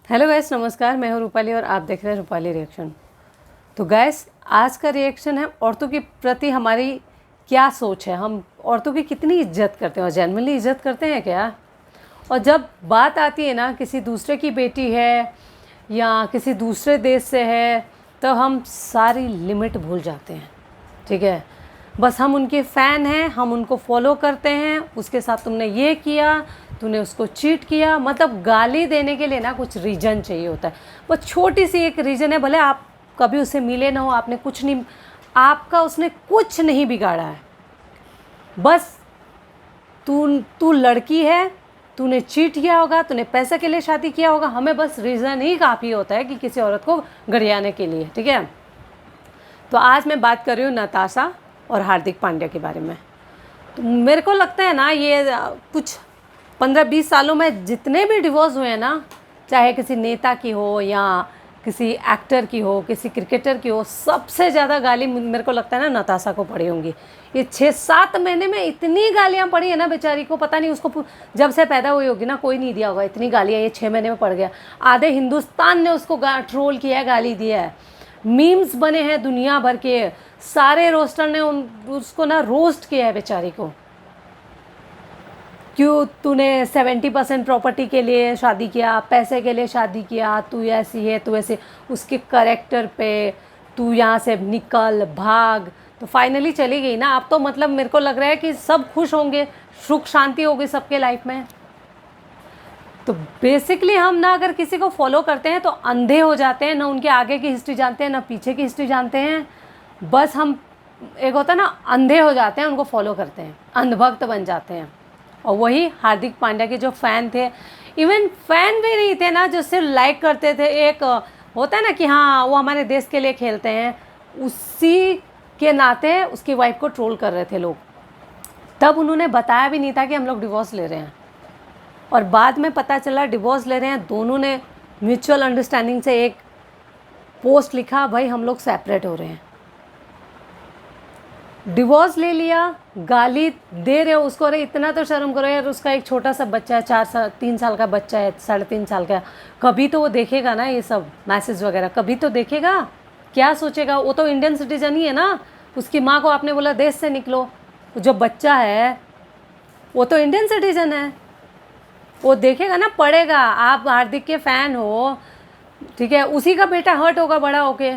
Hello guys, नमस्कार। मैं हूँ रूपाली और आप देख रहे हैं रूपाली रिएक्शन। तो गैस, आज का रिएक्शन है औरतों के प्रति हमारी क्या सोच है। हम औरतों की कितनी इज्जत करते हैं और जेन्युइनली इज्जत करते हैं क्या। और जब बात आती है ना किसी दूसरे की बेटी है या किसी दूसरे देश से है तो हम सारी लिमिट भूल जाते हैं। ठीक है, बस हम उनके फ़ैन हैं, हम उनको फॉलो करते हैं। उसके साथ तुमने ये किया, तूने उसको चीट किया, मतलब गाली देने के लिए ना कुछ रीज़न चाहिए होता है। बस छोटी सी एक रीज़न है, भले आप कभी उससे मिले ना हो, आपने कुछ नहीं, आपका उसने कुछ नहीं बिगाड़ा है। बस तू लड़की है, तूने चीट किया होगा, तूने पैसे के लिए शादी किया होगा। हमें बस रीज़न ही काफ़ी होता है कि किसी औरत को गरियाने के लिए। ठीक है, तो आज मैं बात कर रही हूँ नताशा और हार्दिक पांड्या के बारे में। तो मेरे को लगता है ना ये कुछ 15-20 सालों में जितने भी डिवोर्स हुए हैं ना, चाहे किसी नेता की हो या किसी एक्टर की हो, किसी क्रिकेटर की हो, सबसे ज़्यादा गाली मेरे को लगता है ना नताशा को पड़ी होंगी। ये 6-7 महीने में इतनी गालियाँ पड़ी है ना बेचारी को, पता नहीं उसको जब से पैदा हुई होगी ना कोई नहीं दिया होगा इतनी गालियाँ। ये 6 महीने में पड़ गया। आधे हिंदुस्तान ने उसको ट्रोल किया है, गाली दिया है। मीम्स बने हैं दुनिया भर के, सारे रोस्टर ने उसको ना रोस्ट किया है बेचारी को। क्यों तूने 70% प्रॉपर्टी के लिए शादी किया, पैसे के लिए शादी किया, तू ऐसी है, तू ऐसे, उसके करेक्टर पे तू यहाँ से निकल भाग। तो फाइनली चली गई ना। अब तो मतलब मेरे को लग रहा है कि सब खुश होंगे, सुख शांति होगी सबके लाइफ में। तो बेसिकली हम ना अगर किसी को फॉलो करते हैं तो अंधे हो जाते हैं, ना उनके आगे की हिस्ट्री जानते हैं ना पीछे की हिस्ट्री जानते हैं। बस हम एक होता है ना अंधे हो जाते हैं, उनको फॉलो करते हैं, अंधभक्त बन जाते हैं। और वही हार्दिक पांड्या के जो फ़ैन थे, इवन फैन भी नहीं थे ना, जो सिर्फ लाइक करते थे। एक होता है ना कि हाँ वो हमारे देश के लिए खेलते हैं, उसी के नाते उसकी वाइफ को ट्रोल कर रहे थे लोग। तब उन्होंने बताया भी नहीं था कि हम लोग डिवोर्स ले रहे हैं, और बाद में पता चला डिवोर्स ले रहे हैं। दोनों ने म्यूचुअल अंडरस्टैंडिंग से एक पोस्ट लिखा, भाई हम लोग सेपरेट हो रहे हैं। डिवोर्स ले लिया, गाली दे रहे हो उसको। अरे इतना तो शर्म करो यार, उसका एक छोटा सा बच्चा है, 3 साल का बच्चा है, 3.5 साल का। कभी तो वो देखेगा ना ये सब मैसेज वगैरह, कभी तो देखेगा। क्या सोचेगा, वो तो इंडियन सिटीजन ही है ना। उसकी माँ को आपने बोला देश से निकलो, जो बच्चा है वो तो इंडियन सिटीजन है, वो देखेगा ना, पढ़ेगा। आप हार्दिक के फ़ैन हो, ठीक है, उसी का बेटा हर्ट होगा बड़ा होके।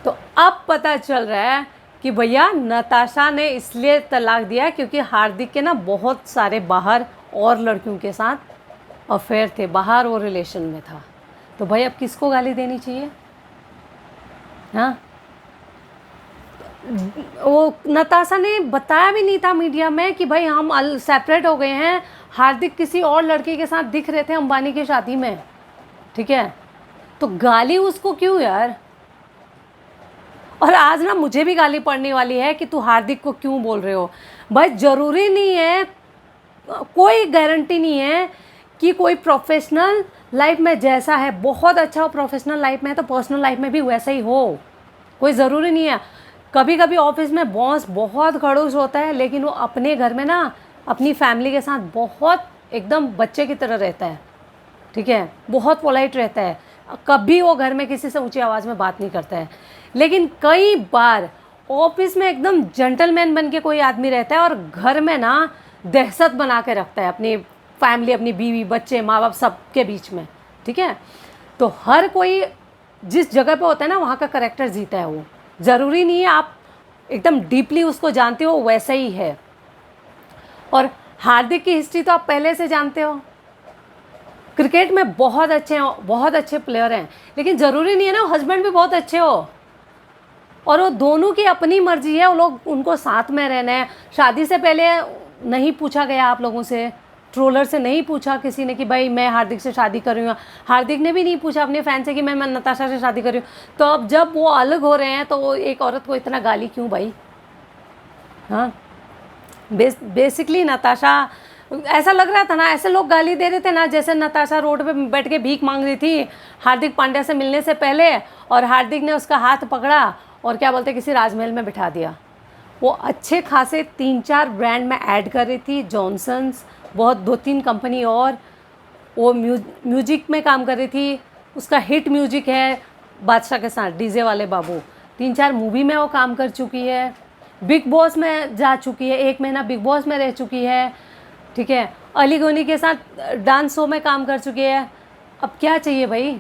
तो अब पता चल रहा है कि भैया नताशा ने इसलिए तलाक दिया क्योंकि हार्दिक के ना बहुत सारे बाहर और लड़कियों के साथ अफेयर थे, बाहर वो रिलेशन में था। तो भाई अब किसको गाली देनी चाहिए। हाँ, वो नताशा ने बताया भी नहीं था मीडिया में कि भाई हम सेपरेट हो गए हैं। हार्दिक किसी और लड़के के साथ दिख रहे थे अंबानी की शादी में। ठीक है, तो गाली उसको क्यों यार। और आज ना मुझे भी गाली पड़ने वाली है कि तू हार्दिक को क्यों बोल रहे हो। भाई ज़रूरी नहीं है, कोई गारंटी नहीं है कि कोई प्रोफेशनल लाइफ में जैसा है बहुत अच्छा हो, प्रोफेशनल लाइफ में है तो पर्सनल लाइफ में भी वैसा ही हो। कोई ज़रूरी नहीं है। कभी कभी ऑफिस में बॉस बहुत खड़ूस होता है, लेकिन वो अपने घर में ना अपनी फैमिली के साथ बहुत एकदम बच्चे की तरह रहता है। ठीक है, बहुत पोलाइट रहता है, कभी वो घर में किसी से ऊंची आवाज़ में बात नहीं करता है। लेकिन कई बार ऑफिस में एकदम जेंटलमैन बन के कोई आदमी रहता है और घर में ना दहशत बना के रखता है अपनी फैमिली, अपनी बीवी, बच्चे, माँ बाप सबके बीच में। ठीक है, तो हर कोई जिस जगह पे होता है ना वहाँ का करेक्टर जीता है। वो ज़रूरी नहीं है आप एकदम डीपली उसको जानते हो वैसा ही है। और हार्दिक की हिस्ट्री तो आप पहले से जानते हो, क्रिकेट में बहुत अच्छे हैं, बहुत अच्छे प्लेयर हैं, लेकिन ज़रूरी नहीं है ना हस्बैंड भी बहुत अच्छे हो। और वो दोनों की अपनी मर्जी है, वो लोग उनको साथ में रहना है। शादी से पहले नहीं पूछा गया आप लोगों से, ट्रोलर से नहीं पूछा किसी ने कि भाई मैं हार्दिक से शादी कर रही हूँ। हार्दिक ने भी नहीं पूछा अपने फैन से कि मैं नताशा से शादी कर रही हूँ। तो अब जब वो अलग हो रहे हैं तो एक औरत को इतना गाली क्यों भाई। हाँ, बेसिकली नताशा, ऐसा लग रहा था ना, ऐसे लोग गाली दे रहे थे ना जैसे नताशा रोड पे बैठ के भीख मांग रही थी हार्दिक पांड्या से मिलने से पहले, और हार्दिक ने उसका हाथ पकड़ा और क्या बोलते किसी राजमहल में बिठा दिया। वो अच्छे खासे 3-4 ब्रांड में ऐड कर रही थी, जॉनसन्स, बहुत 2-3 कंपनी और वो म्यूजिक में काम कर रही थी, उसका हिट म्यूजिक है बादशाह के साथ, डीजे वाले बाबू। 3-4 मूवी में वो काम कर चुकी है, बिग बॉस में जा चुकी है, 1 महीना बिग बॉस में रह चुकी है, ठीक है। अली गोनी के साथ डांस शो में काम कर चुकी है। अब क्या चाहिए भाई।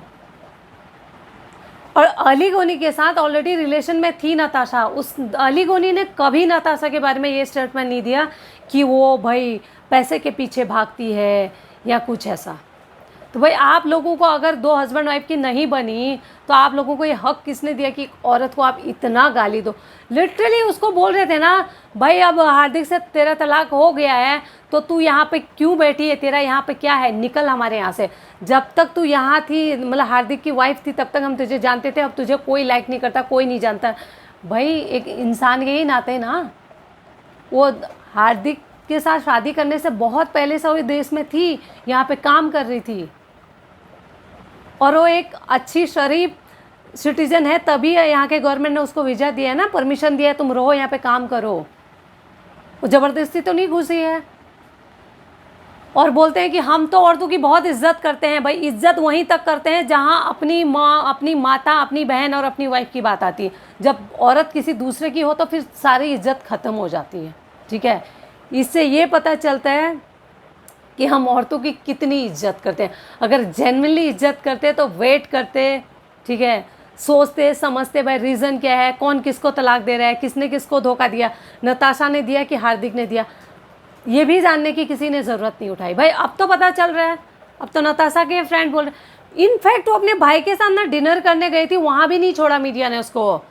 और अली गोनी के साथ ऑलरेडी रिलेशन में थी नताशा। उस अली गोनी ने कभी नताशा के बारे में ये स्टेटमेंट नहीं दिया कि वो भाई पैसे के पीछे भागती है या कुछ ऐसा। तो भाई आप लोगों को अगर 2 हस्बैंड वाइफ की नहीं बनी तो आप लोगों को ये हक किसने दिया कि औरत को आप इतना गाली दो। लिटरली उसको बोल रहे थे ना भाई अब हार्दिक से तेरा तलाक हो गया है तो तू यहाँ पे क्यों बैठी है, तेरा यहाँ पे क्या है, निकल हमारे यहाँ से। जब तक तू यहाँ थी, मतलब हार्दिक की वाइफ थी, तब तक हम तुझे जानते थे, अब तुझे कोई लाइक नहीं करता, कोई नहीं जानता। भाई एक इंसान के ही नाते ना, वो हार्दिक के साथ शादी करने से बहुत पहले से वो देश में थी, यहाँ पे काम कर रही थी और वो एक अच्छी शरीफ सिटीजन है, तभी यहाँ के गवर्नमेंट ने उसको वीज़ा दिया है ना, परमिशन दिया है तुम रहो यहाँ पे काम करो। वो ज़बरदस्ती तो नहीं घुसी है। और बोलते हैं कि हम तो औरतों की बहुत इज्जत करते हैं। भाई इज्जत वहीं तक करते हैं जहाँ अपनी माँ, अपनी माता, अपनी बहन और अपनी वाइफ की बात आती है। जब औरत किसी दूसरे की हो तो फिर सारी इज्जत ख़त्म हो जाती है, ठीक है। इससे ये पता चलता है कि हम औरतों की कितनी इज्जत करते हैं। अगर जेन्युइनली इज्जत करते तो वेट करते, ठीक है, सोचते समझते भाई रीज़न क्या है, कौन किसको तलाक दे रहा है, किसने किसको धोखा दिया, नताशा ने दिया कि हार्दिक ने दिया, ये भी जानने की किसी ने ज़रूरत नहीं उठाई। भाई अब तो पता चल रहा है, अब तो नताशा के फ्रेंड बोल रहे। इनफैक्ट वो अपने भाई के साथ ना डिनर करने गई थी, वहाँ भी नहीं छोड़ा मीडिया ने उसको।